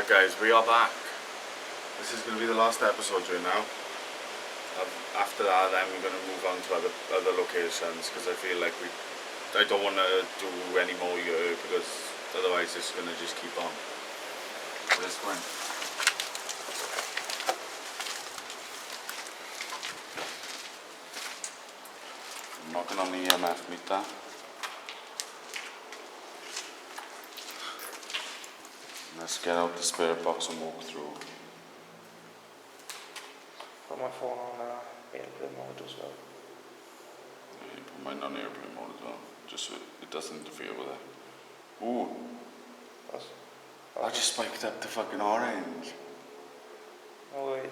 guys, we are back. This is going to be the last episode right now. After that, then we're going to move on to other locations because I feel like I don't want to do any more here because otherwise it's going to just keep on. So let's go in. I'm knocking on the EMF meter. Let's get out the spirit box and walk through. Put my phone on airplane mode as well. Yeah, you put mine on airplane mode as well, just so it doesn't interfere with it. Ooh. I just spiked up the fucking orange. No way.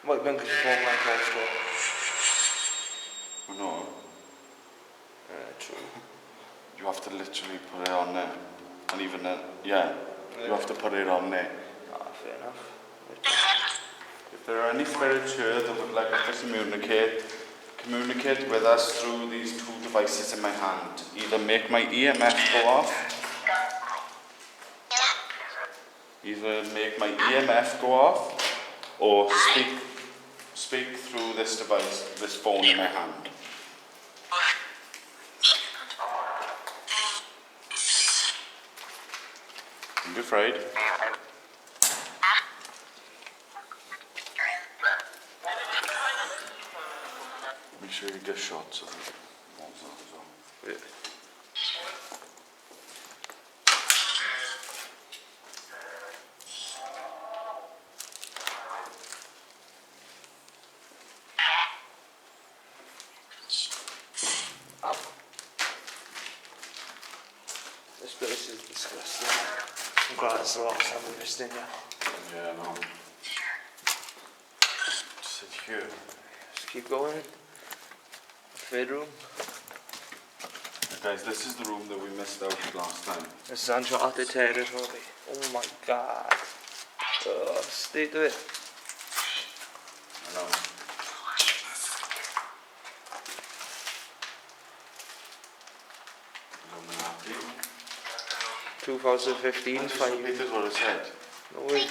Might have been because your phone went next door. Oh no. True. You have to literally put it on there. And even then, yeah, you have to put it on there. Ah, fair enough. If there are any spirits here that would like to communicate with us through these two devices in my hand. Either make my EMF go off, or speak through this device, this phone in my hand. Don't be afraid. Make sure you get shots of it. Yeah. This place is disgusting. I'm glad it's the last time we've visited here. Yeah, I know. Sit here. Just keep going. Third room. Guys, this is the room that we missed out last time. This is uncharted territory. Oh my god. Stay to it. I know. 2015, 5 years. This is what I said. No way.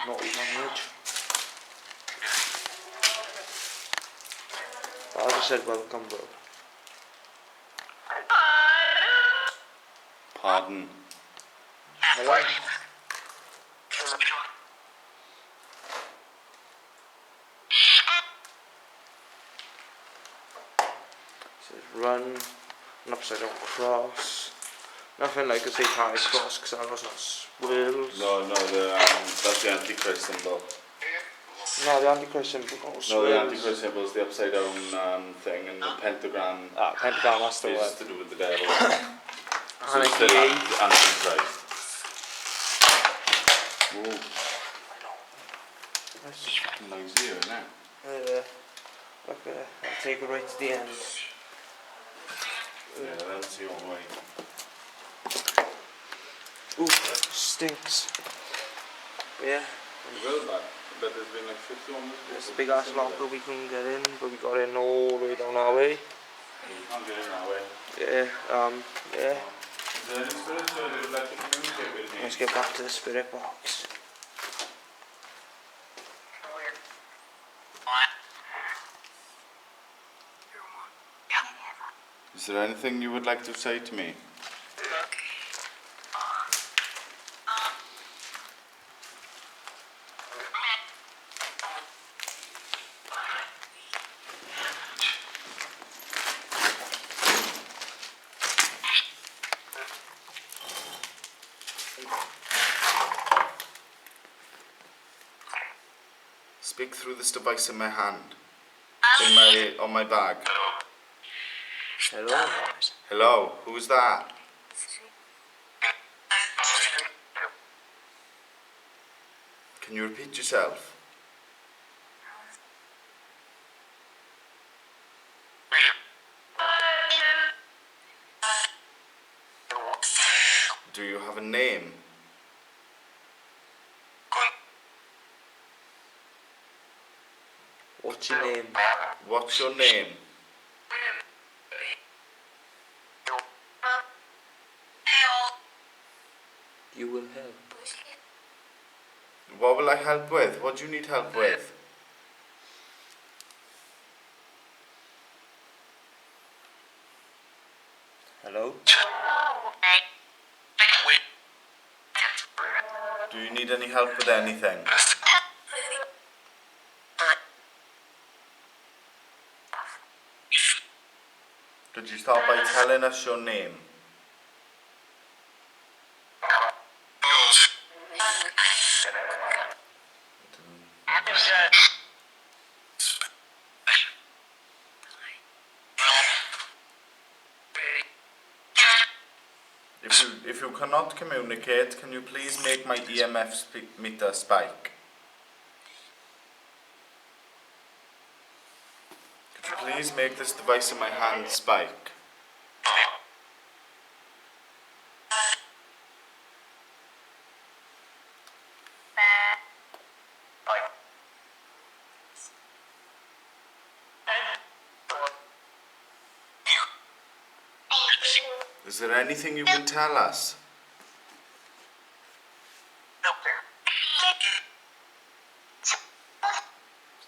Not language. I just said welcome, bro. Pardon. Hello? Says run, an upside down cross. Nothing like a satanic cross because I was not swirls. No, that's the Antichrist symbol. No, the Antichrist symbol. No, the Antichrist symbol is the upside down thing, and the pentagram. Pentagram, that's the is one. to do with the devil. So And it's still the Antichrist. Whoa. That's just fucking noisy here, isn't it? Look there. I'll take it right to the end. Yeah, that's the old way. Ooh, stinks. Yeah. Well, but there's been like 50 on this. There's a big ass locker we couldn't get in, but we got in all the way down our way. You can't get in that way. Yeah, Is there any spirits here that would like to communicate with me? Let's get back to the spirit box. Is there anything you would like to say to me? Speak through this device in my hand, on my bag. Hello? Hello, who's that? Can you repeat yourself? Do you have a name? What's your name? What's your name? You will help. What will I help with? What do you need help with? Hello? Do you need any help with anything? Could you start by telling us your name? If you cannot communicate, can you please make my EMF meter spike? Could you please make this device in my hand spike? Is there anything you can tell us?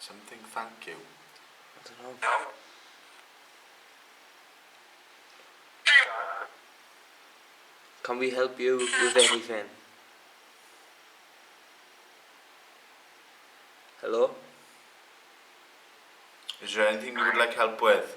Something, thank you. I don't know. Can we help you with anything? Hello? Is there anything you would like help with?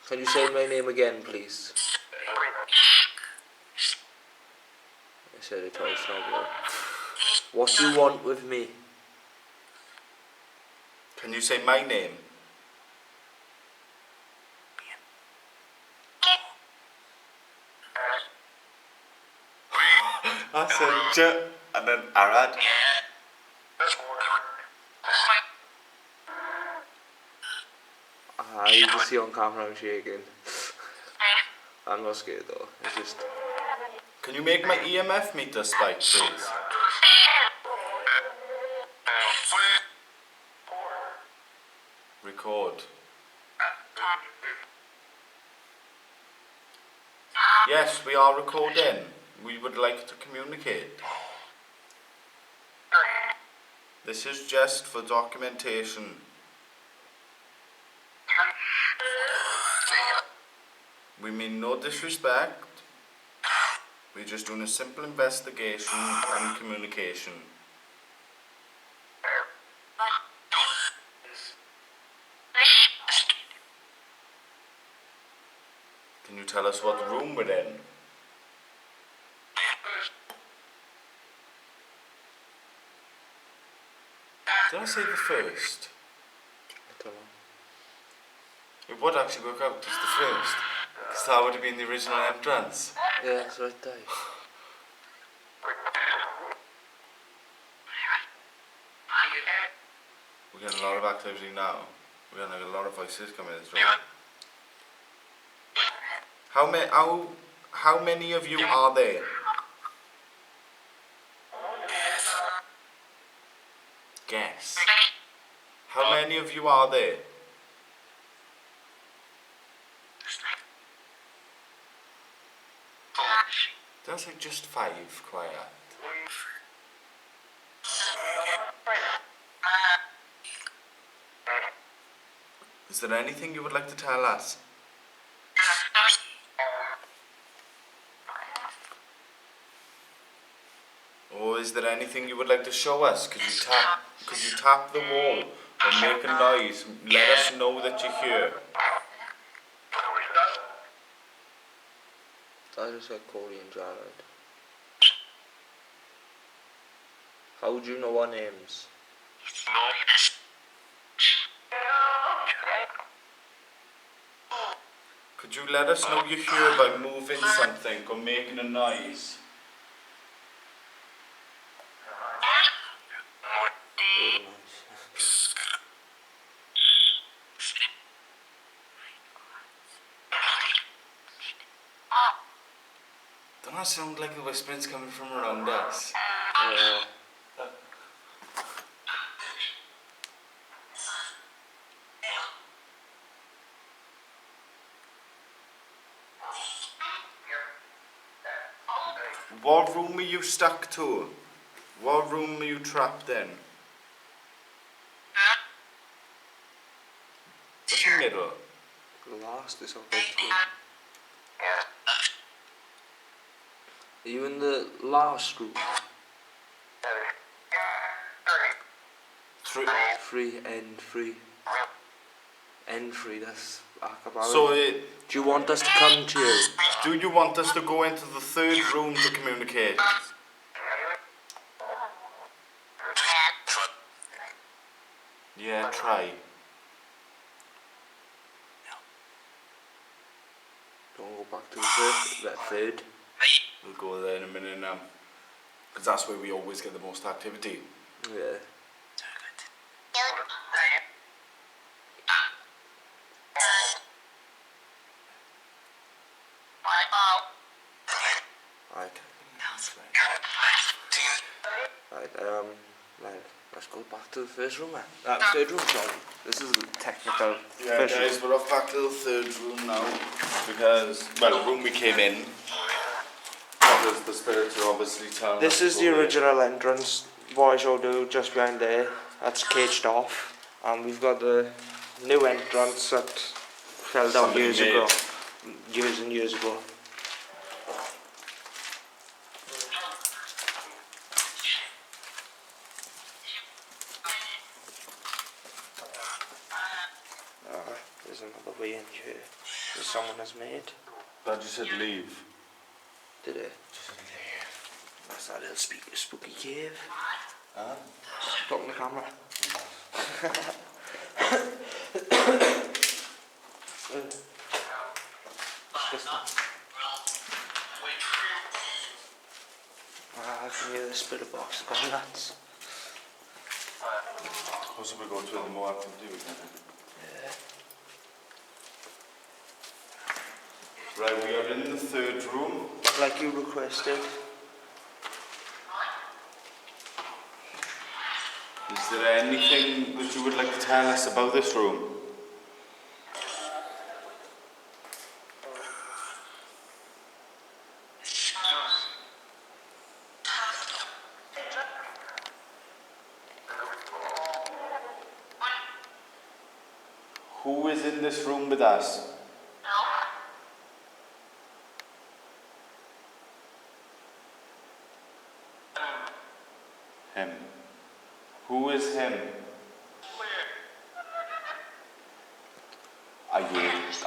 Can you say my name again, please? I said it twice now, bro. What do you want with me? Can you say my name? I said J and then Arad. You can see on camera I'm shaking. I'm not scared though, it's just... Can you make my EMF meter spike, please? Record. Yes, we are recording. We would like to communicate. This is just for documentation. We mean no disrespect. We're just doing a simple investigation and communication. Can you tell us what room we're in? Did I say the first? I don't know. It would actually work out as the first. Because that would have been the original entrance. Yeah, it's right there. We're getting a lot of activity now. We're getting like a lot of voices coming in. How many of you are there? Guess. How many of you are there? That's like just 5, quiet. Is there anything you would like to tell us? Or is there anything you would like to show us? Could you tap the wall or make a noise? Let us know that you're here. I just said Corey and Jared. How would you know our names? Could you let us know you're here by moving something or making a noise? Really nice. Doesn't that sound like the whisperings coming from around us? Yeah. What room are you stuck to? What room are you trapped in? What's the middle? The last is up to. Are you in the last room? Free, end free. End free, that's Akabari. So, do you want us to come to you? do you want us to go into the third room to communicate? Yeah, try. Don't go back to the first, that third. We'll go there in a minute now. Because that's where we always get the most activity. Yeah. Right, let's go back to the first room, man. Third room, sorry. This is the technical. Yeah, guys, we're off back to the third room now. Because, well, the room we came in. Because the spirits are obviously telling us. This is the original entrance. What I showed you just behind there. That's caged off. And we've got the new entrance that fell down years ago. Years and years ago. There's another way in here that someone has made. Glad you said leave. Did it? That's that little spooky cave. Huh? Talk on the camera. I can hear the spirit box going nuts. Also, we go to the more activity we can. Yeah. Right, we are in the third room. Like you requested. Is there anything that you would like to tell us about this room? Who is in this room with us? Him. Who is him?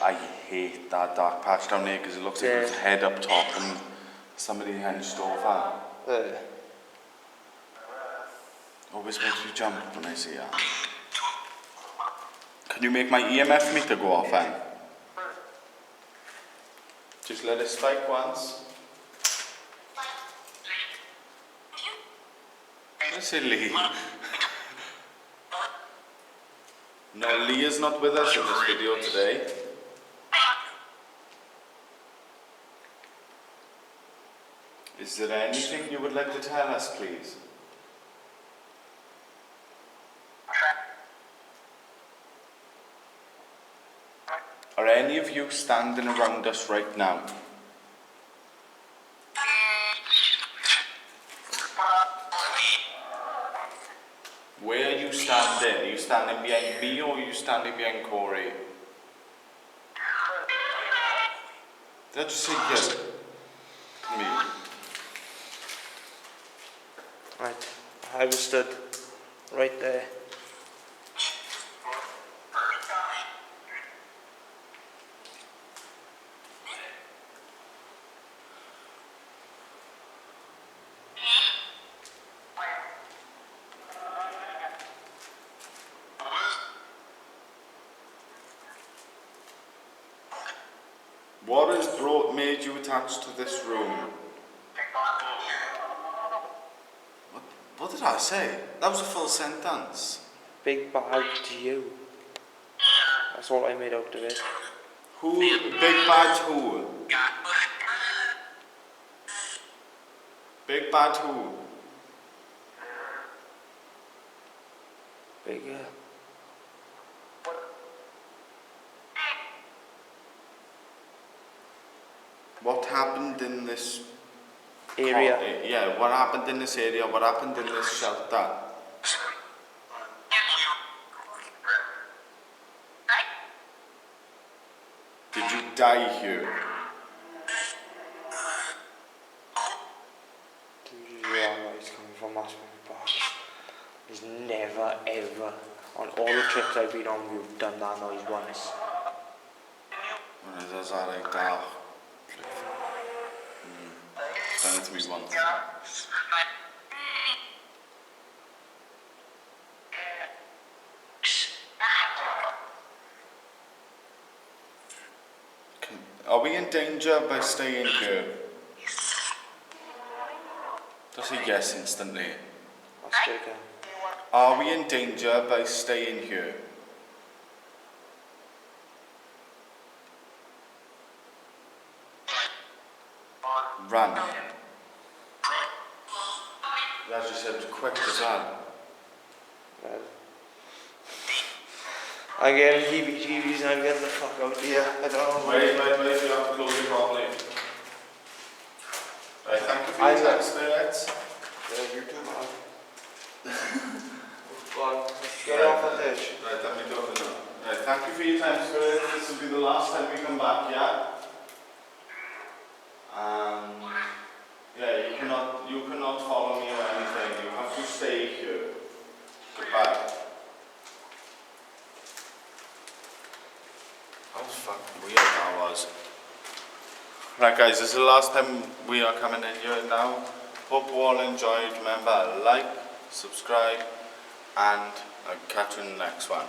I hate that dark patch down there because it looks like there's a head up top and somebody hunched over. Always makes me jump when I see that. Can you make my EMF meter go off then? Just let it spike once. I say Lee. No, Lee is not with us in this video today. Is there anything you would like to tell us, please? Are any of you standing around us right now? Where are you standing? Are you standing behind me or are you standing behind Corey? Did I just say yes? Me. Right, I was stood right there. What has made you attached to this room? What did I say? That was a full sentence. Big bad to you. That's all I made out of it. Who? Big bad who? Big bad who? Bigger. What happened in this Area. Yeah, what happened in this area? What happened in this shelter? Did you die here? Yeah, he's coming from Aspen Park. He's never ever, on all the trips I've been on, we've done that noise once. When it does that like that. It's done it to me once. Are we in danger by staying here? Does he yes instantly? I'll stay again. Are we in danger by staying here? Run. As you said, quick as that. Well, I'm getting heebie-jeebies and I'm getting the fuck out of here. I don't know. Wait, you have to close it properly. Right, thank you for your time, spirits. Yeah, you too, man. Go on, let's get off at this. Right, let me do it now. Right, thank you for your time, spirits. This will be the last time we come back, yeah? Yeah, you cannot follow me or anything. You have to stay here. Goodbye. How fucking weird that was. Right guys, this is the last time we are coming in here now. Hope you all enjoyed. Remember, like, subscribe, and I'll catch you in the next one.